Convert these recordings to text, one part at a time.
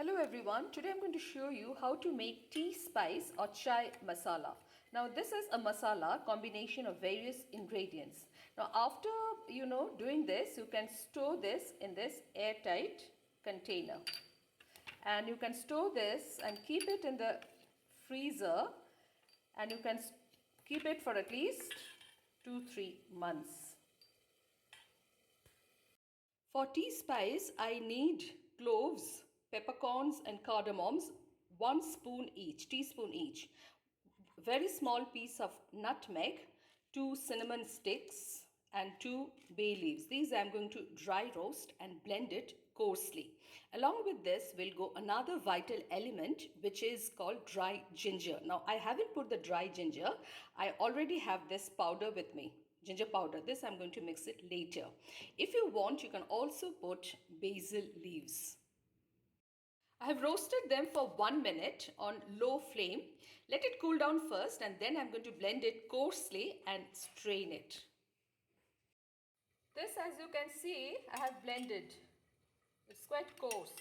Hello everyone, today I'm going to show you how to make tea spice or chai masala. Now this is a masala combination of various ingredients. Now after doing this, you can store this in this airtight container. And you can store this and keep it in the freezer, and you can keep it for at least 2-3 months. For tea spice, I need cloves, peppercorns and cardamoms, 1 spoon each, teaspoon each. Very small piece of nutmeg, 2 cinnamon sticks and 2 bay leaves. These I am going to dry roast and blend it coarsely. Along with this will go another vital element which is called dry ginger. Now I haven't put the dry ginger. I already have this powder with me. Ginger powder. This I'm going to mix it later. If you want, you can also put basil leaves. I have roasted them for 1 minute on low flame. Let it cool down first, and then I'm going to blend it coarsely and strain it. This, as you can see, I have blended. It's quite coarse.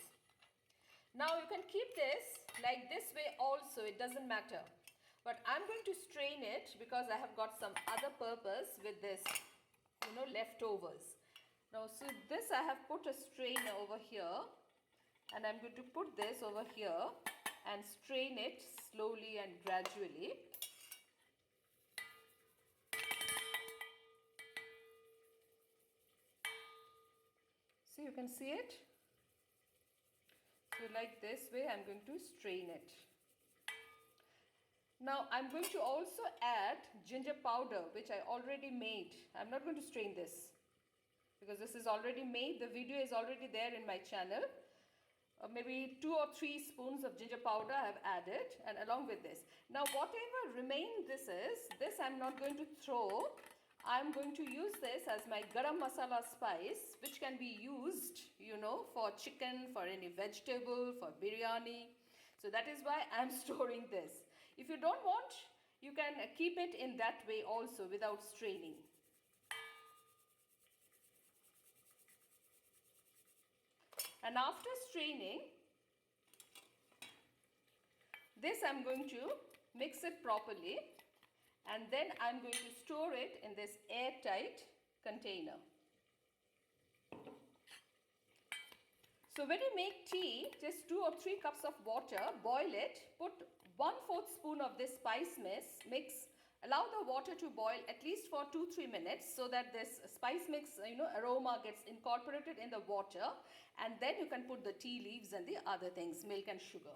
Now you can keep this like this way also, it doesn't matter. But I'm going to strain it because I have got some other purpose with this, leftovers. Now, so this I have put a strainer over here, and I'm going to put this over here and strain it slowly and gradually. So you can see it. So like this way I'm going to strain it. Now I'm going to also add ginger powder, which I already made. I'm not going to strain this because this is already made. The video is already there in my channel. Maybe 2 or 3 spoons of ginger powder I have added, and along with this. Now whatever remain this I'm not going to throw. I'm going to use this as my garam masala spice, which can be used, for chicken, for any vegetable, for biryani. So that is why I'm storing this. If you don't want, you can keep it in that way also without straining. And after straining, this I'm going to mix it properly, and then I'm going to store it in this airtight container. So when you make tea, just 2 or 3 cups of water, boil it, put 1/4 spoon of this spice mix, allow the water to boil at least for 2-3 minutes so that this spice mix, aroma gets incorporated in the water, and then you can put the tea leaves and the other things, milk and sugar.